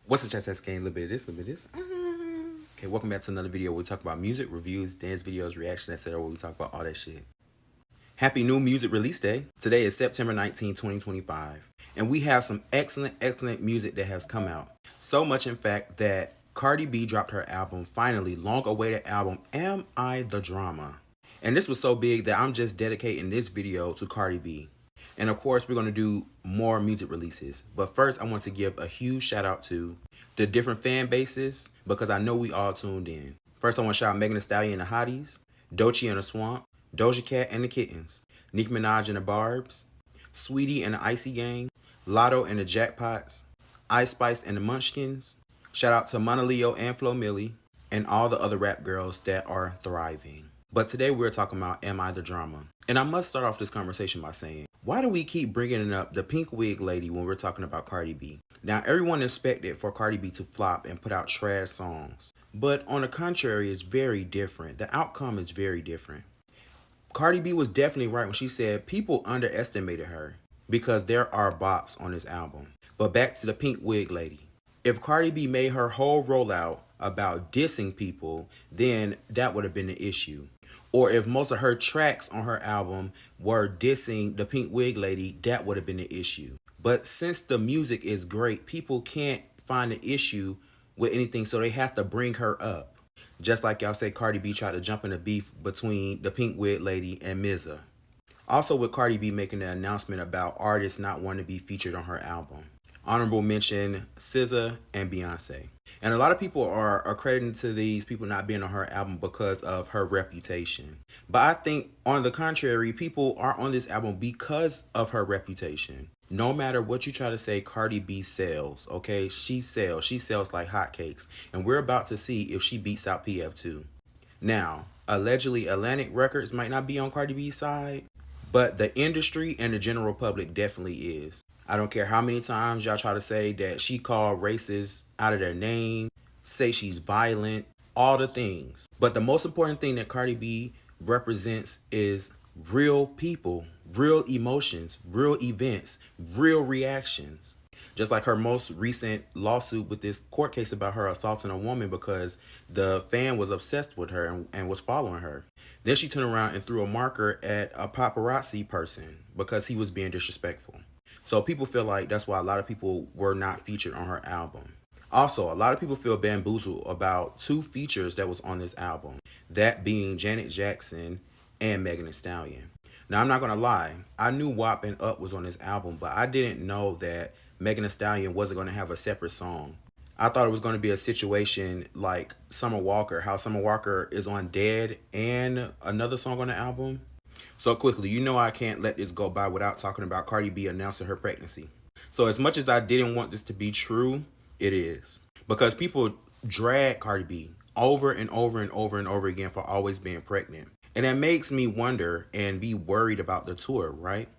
What's the chess game? A little bit of this, a little bit of this. Okay, welcome back to another video where we talk about music, reviews, dance videos, reaction, etc. Where we talk about all that shit. Happy new music release day. Today is September 19, 2025. And we have some excellent music that has come out. So much, in fact, that Cardi B dropped her album, finally, long-awaited album, Am I the Drama? And this was so big that I'm just dedicating this video to Cardi B. And of course, we're going to do more music releases. But first, I want to give a huge shout out to the different fan bases because I know we all tuned in. First, I want to shout out Megan Thee Stallion and the Hotties, Doechii and the Swamp, Doja Cat and the Kittens, Nicki Minaj and the Barbs, Sweetie and the Icy Gang, Lotto and the Jackpots, Ice Spice and the Munchkins. Shout out to Mona Leo and Flo Milli and all the other rap girls that are thriving. But today we're talking about Am I the Drama? And I must start off this conversation by saying, why do we keep bringing up the pink wig lady when we're talking about Cardi B? Now, everyone expected for Cardi B to flop and put out trash songs. But on the contrary, it's very different. The outcome is very different. Cardi B was definitely right when she said people underestimated her because there are bops on this album. But back to the pink wig lady. If Cardi B made her whole rollout about dissing people, then that would have been the issue. Or if most of her tracks on her album were dissing the pink wig lady, that would have been the issue. But since the music is great, people can't find an issue with anything, so they have to bring her up. Just like y'all say Cardi B tried to jump in the beef between the pink wig lady and MZA. Also with Cardi B making the announcement about artists not wanting to be featured on her album. Honorable mention SZA and Beyonce. And a lot of people are accrediting to these people not being on her album because of her reputation. But I think on the contrary, people are on this album because of her reputation. No matter what you try to say, Cardi B sells, okay? She sells. She sells like hotcakes. And we're about to see if she beats out PF2. Now, allegedly Atlantic Records might not be on Cardi B's side, but the industry and the general public definitely is. I don't care how many times y'all try to say that she called racists out of their name, say she's violent, all the things. But the most important thing that Cardi B represents is real people, real emotions, real events, real reactions. Just like her most recent lawsuit with this court case about her assaulting a woman because the fan was obsessed with her and was following her. Then she turned around and threw a marker at a paparazzi person because he was being disrespectful. So people feel like that's why a lot of people were not featured on her album. Also, a lot of people feel bamboozled about two features that was on this album. That being Janet Jackson and Megan Thee Stallion. Now, I'm not going to lie. I knew WAP and Up was on this album, but I didn't know that Megan Thee Stallion wasn't going to have a separate song. I thought it was going to be a situation like Summer Walker, how Summer Walker is on Dead and another song on the album. So quickly, you know I can't let this go by without talking about Cardi B announcing her pregnancy. So as much as I didn't want this to be true, it is. Because people drag Cardi B over and over and over and over again for always being pregnant. And that makes me wonder and be worried about the tour, right?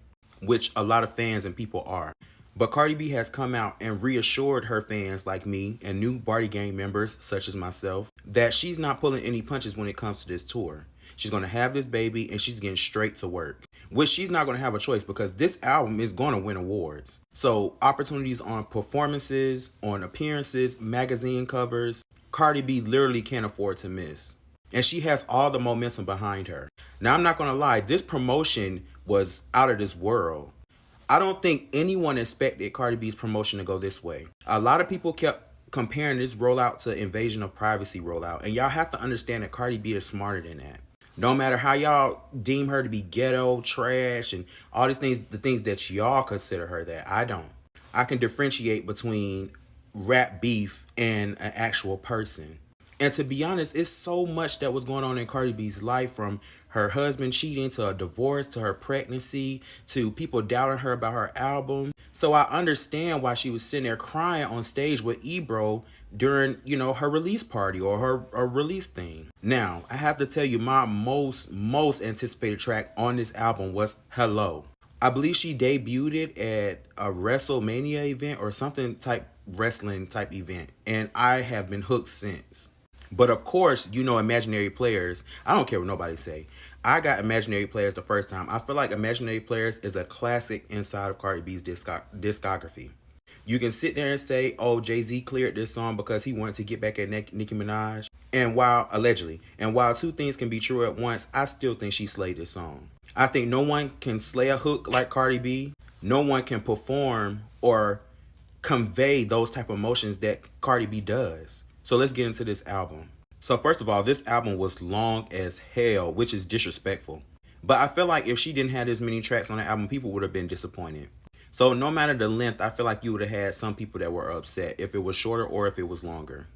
Which a lot of fans and people are. But Cardi B has come out and reassured her fans like me and new Barty Gang members such as myself that she's not pulling any punches when it comes to this tour. She's going to have this baby and she's getting straight to work, which she's not going to have a choice because this album is going to win awards. So opportunities on performances, on appearances, magazine covers, Cardi B literally can't afford to miss. And she has all the momentum behind her. Now, I'm not going to lie, this promotion was out of this world. I don't think anyone expected Cardi B's promotion to go this way. A lot of people kept comparing this rollout to Invasion of Privacy rollout. And y'all have to understand that Cardi B is smarter than that. No matter how y'all deem her to be ghetto, trash, and all these things, the things that y'all consider her that, I don't. I can differentiate between rap beef and an actual person. And to be honest, it's so much that was going on in Cardi B's life, from her husband cheating to a divorce to her pregnancy to people doubting her about her album. So I understand why she was sitting there crying on stage with Ebro during, her release party or her release thing. Now, I have to tell you, my most anticipated track on this album was Hello. I believe she debuted it at a WrestleMania event or something wrestling type event. And I have been hooked since. But of course, Imaginary Players. I don't care what nobody say. I got Imaginary Players the first time. I feel like Imaginary Players is a classic inside of Cardi B's discography. You can sit there and say, oh, Jay-Z cleared this song because he wanted to get back at Nicki Minaj. And while, allegedly, and while two things can be true at once, I still think she slayed this song. I think no one can slay a hook like Cardi B. No one can perform or convey those type of emotions that Cardi B does. So let's get into this album. So first of all, this album was long as hell, which is disrespectful. But I feel like if she didn't have this many tracks on the album, people would have been disappointed. So no matter the length, I feel like you would have had some people that were upset if it was shorter or if it was longer.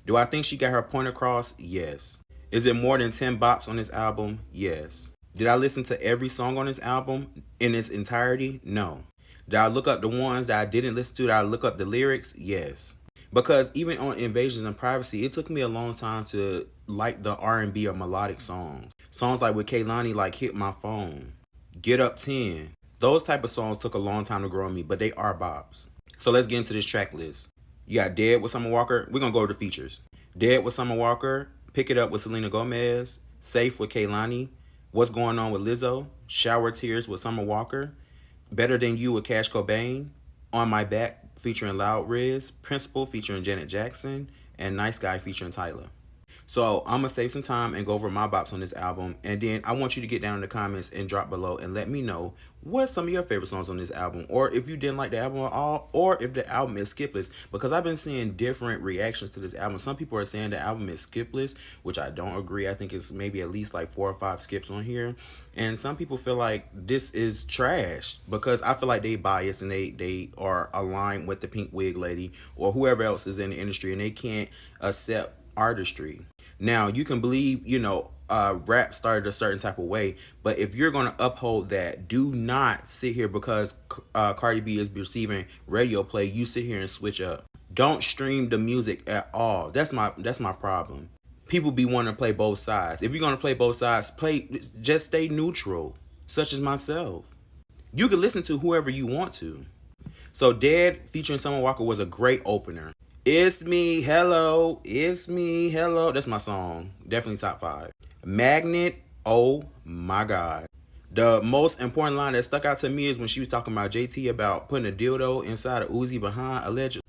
Do I think she got her point across? Yes. Is it more than 10 bops on this album? Yes. Did I listen to every song on this album in its entirety? No. Did I look up the ones that I didn't listen to? Did I look up the lyrics? Yes. Because even on Invasions and Privacy, it took me a long time to like the R&B or melodic songs. Songs like with Kehlani, like Hit My Phone, Get Up 10. Those type of songs took a long time to grow on me, but they are bops. So let's get into this track list. You got Dead with Summer Walker. We're going to go over the features. Dead with Summer Walker. Pick It Up with Selena Gomez. Safe with Kehlani. What's Going On with Lizzo. Shower Tears with Summer Walker. Better Than You with Cash Cobain. On My Back featuring Loud Riz. Principal featuring Janet Jackson. And Nice Guy featuring Tyler. So I'm going to save some time and go over my bops on this album. And then I want you to get down in the comments and drop below and let me know what's some of your favorite songs on this album. Or if you didn't like the album at all. Or if the album is skipless. Because I've been seeing different reactions to this album. Some people are saying the album is skipless, which I don't agree. I think it's maybe at least like 4 or 5 skips on here. And some people feel like this is trash. Because I feel like they biased and they are aligned with the pink wig lady. Or whoever else is in the industry. And they can't accept artistry. Now, you can believe, rap started a certain type of way, but if you're going to uphold that, do not sit here because Cardi B is receiving radio play, you sit here and switch up. Don't stream the music at all. That's my problem. People be wanting to play both sides. If you're going to play both sides, just stay neutral, such as myself. You can listen to whoever you want to. So Dead featuring Summer Walker was a great opener. It's me, hello. It's me, hello. That's my song. Definitely top 5. Magnet, oh my God. The most important line that stuck out to me is when she was talking about JT about putting a dildo inside a Uzi behind,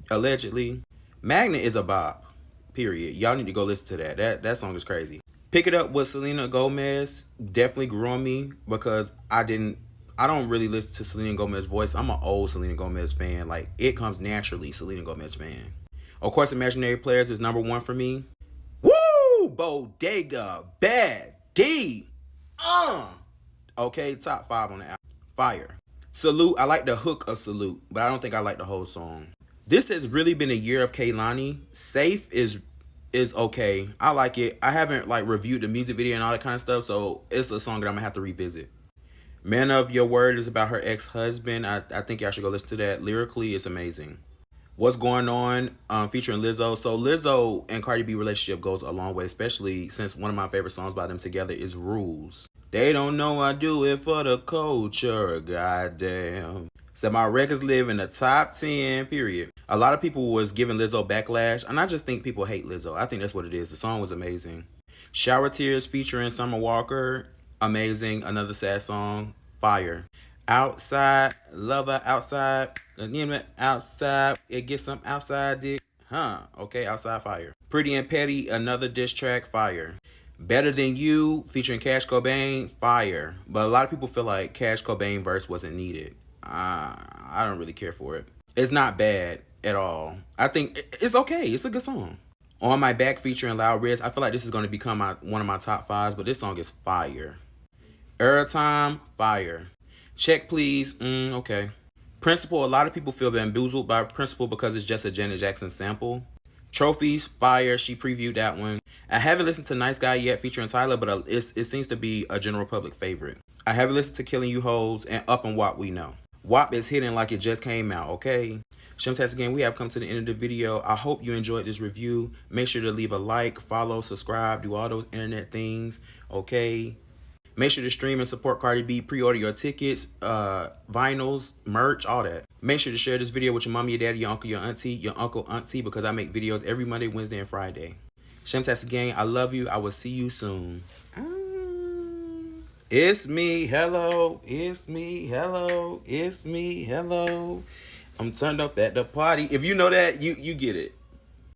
allegedly. Magnet is a bop, period. Y'all need to go listen to that. That song is crazy. Pick It Up with Selena Gomez definitely grew on me because I don't really listen to Selena Gomez's voice. I'm an old Selena Gomez fan. Like, it comes naturally, Selena Gomez fan. Of course, Imaginary Players is number 1 for me. Woo! Bodega. Bad D. Okay, top 5 on the album. Fire. Salute. I like the hook of Salute, but I don't think I like the whole song. This has really been a year of Kehlani. Safe is okay. I like it. I haven't reviewed the music video and all that kind of stuff, so it's a song that I'm going to have to revisit. Man of Your Word is about her ex-husband. I think y'all should go listen to that. Lyrically, it's amazing. What's Going On featuring Lizzo. So Lizzo and Cardi B relationship goes a long way, especially since one of my favorite songs by them together is Rules. They don't know I do it for the culture, goddamn. So my records live in the top 10, period. A lot of people was giving Lizzo backlash, and I just think people hate Lizzo. I think that's what it is. The song was amazing. Shower Tears featuring Summer Walker, amazing. Another sad song, fire. Outside, lover, outside, outside, it gets some outside dick, okay, outside, fire. Pretty and Petty, another diss track, fire. Better Than You, featuring Cash Cobain, fire. But a lot of people feel like Cash Cobain verse wasn't needed. I don't really care for it. It's not bad at all. I think it's okay. It's a good song. On My Back, featuring Loud Riz, I feel like this is going to become one of my top 5s, but this song is fire. Airtime, fire. Check Please, okay. Principal, a lot of people feel bamboozled by Principal because it's just a Janet Jackson sample. Trophies, fire. She previewed that one. I haven't listened to Nice Guy yet featuring Tyler, but it seems to be a general public favorite. I haven't listened to Killing You Hoes and Up and What We Know. WAP is hitting like it just came out, okay? Shemtastic again, we have come to the end of the video. I hope you enjoyed this review. Make sure to leave a like, follow, subscribe, do all those internet things, okay? Make sure to stream and support Cardi B. Pre-order your tickets, vinyls, merch, all that. Make sure to share this video with your mommy, your daddy, your uncle, your auntie, because I make videos every Monday, Wednesday, and Friday. Shemtastic gang, I love you. I will see you soon. It's me, hello. It's me, hello. It's me, hello. I'm turned up at the party. If you know that, you get it.